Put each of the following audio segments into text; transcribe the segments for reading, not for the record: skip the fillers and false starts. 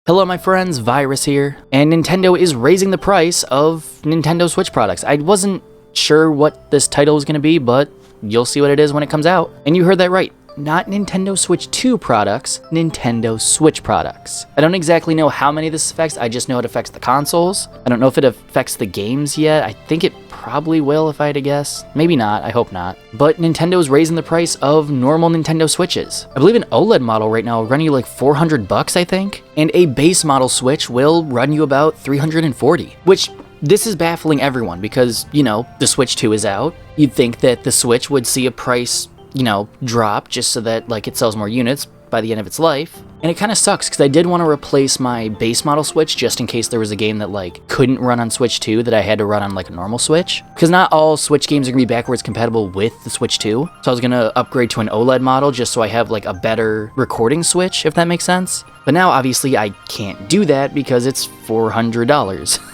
Hello my friends, Virus here, and Nintendo is raising the price of Nintendo Switch products. I wasn't sure what this title was going to be, but you'll see what it is when it comes out. And you heard that right, not Nintendo Switch 2 products, Nintendo Switch products. I don't exactly know how many this affects, I just know it affects the consoles. I don't know if it affects the games yet. I think it probably will if I had to guess. Maybe not, I hope not. But Nintendo is raising the price of normal Nintendo Switches. I believe an OLED model right now will run you like $400, I think. And a base model Switch will run you about $340, which this is baffling everyone because, you know, the Switch 2 is out. You'd think that the Switch would see a price, you know, drop just so that like it sells more units by the end of its life. And it kind of sucks because I did want to replace my base model Switch just in case there was a game that like couldn't run on Switch 2 that I had to run on like a normal Switch. Because not all Switch games are going to be backwards compatible with the Switch 2. So I was going to upgrade to an OLED model just so I have like a better recording Switch, if that makes sense. But now obviously I can't do that because it's $400.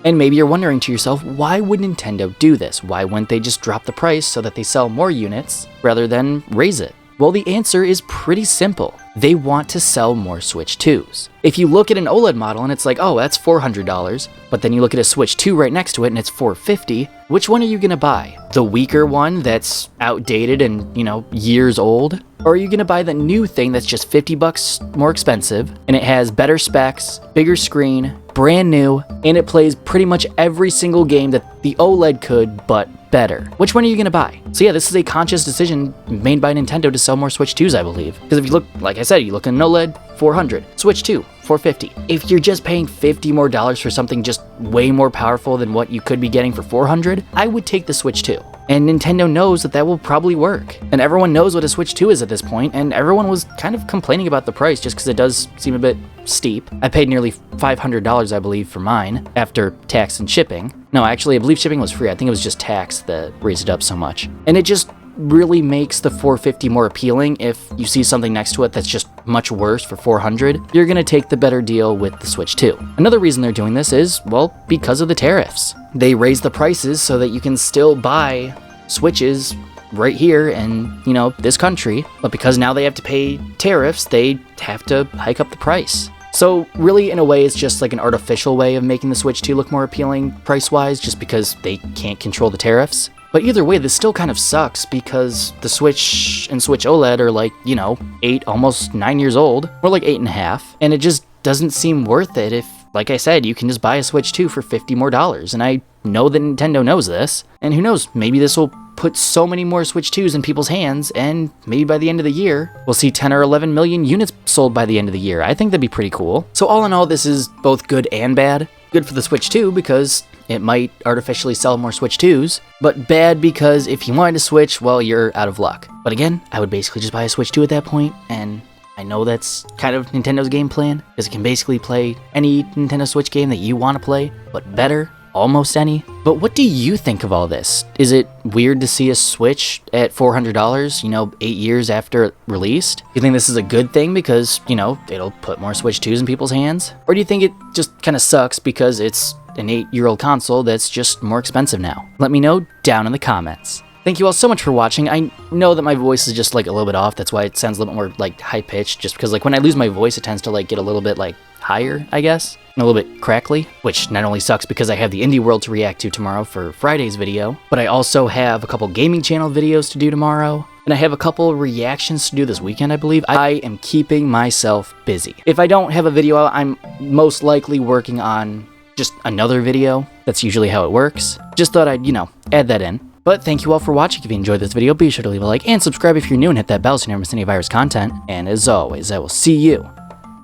And maybe you're wondering to yourself, why would Nintendo do this? Why wouldn't they just drop the price so that they sell more units rather than raise it? Well, the answer is pretty simple. They want to sell more Switch 2s. If you look at an OLED model and it's like, oh, that's $400, but then you look at a Switch 2 right next to it and it's $450, which one are you gonna buy? The weaker one that's outdated and, you know, years old? Or are you gonna buy the new thing that's just $50 more expensive and it has better specs, bigger screen, brand new, and it plays pretty much every single game that the OLED could, but better? Which one are you gonna buy? So yeah, this is a conscious decision made by Nintendo to sell more Switch 2s, I believe. Because if you look, like I said, you look at an OLED, $400, Switch 2, $450. If you're just paying $50 more for something just way more powerful than what you could be getting for $400, I would take the Switch 2. And Nintendo knows that that will probably work. And everyone knows what a Switch 2 is at this point, and everyone was kind of complaining about the price just because it does seem a bit steep. I paid nearly $500, I believe, for mine, after tax and shipping. No, actually, I believe shipping was free. I think it was just tax that raised it up so much. And it just really makes the $450 more appealing. If you see something next to it that's just much worse for $400, you're gonna take the better deal with the Switch 2. Another reason they're doing this is, well, because of the tariffs. They raise the prices so that you can still buy Switches right here in, you know, this country, but because now they have to pay tariffs, they have to hike up the price. So really, in a way, it's just like an artificial way of making the Switch 2 look more appealing price-wise, just because they can't control the tariffs. But either way, this still kind of sucks because the Switch and Switch OLED are like, you know, 8, almost 9 years old, or like 8.5, and it just doesn't seem worth it if, like I said, you can just buy a Switch 2 for $50 more. And I know that Nintendo knows this, and who knows, maybe this will put so many more Switch 2s in people's hands, and maybe by the end of the year, we'll see 10 or 11 million units sold by the end of the year. I think that'd be pretty cool. So all in all, this is both good and bad. Good for the Switch 2 because it might artificially sell more Switch 2s, but bad because if you wanted to switch, well, you're out of luck. But again, I would basically just buy a Switch 2 at that point, and I know that's kind of Nintendo's game plan, because it can basically play any Nintendo Switch game that you want to play, but better, almost any. But what do you think of all this? Is it weird to see a Switch at $400, you know, 8 years after it released? You think this is a good thing because, you know, it'll put more Switch 2s in people's hands? Or do you think it just kind of sucks because it's an 8-year-old console that's just more expensive now? Let me know down in the comments. Thank you all so much for watching. I know that my voice is just like a little bit off. That's why it sounds a little bit more like high-pitched, just because like when I lose my voice, it tends to like get a little bit like higher, I guess, and a little bit crackly, which not only sucks because I have the Indie World to react to tomorrow for Friday's video, but I also have a couple gaming channel videos to do tomorrow, and I have a couple reactions to do this weekend, I believe. I am keeping myself busy. If I don't have a video out, I'm most likely working on just another video. That's usually how it works. Just thought I'd, you know, add that in. But thank you all for watching. If you enjoyed this video, be sure to leave a like and subscribe if you're new and hit that bell so you never miss any Virus content. And as always, I will see you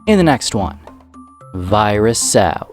in the next one. Virus out.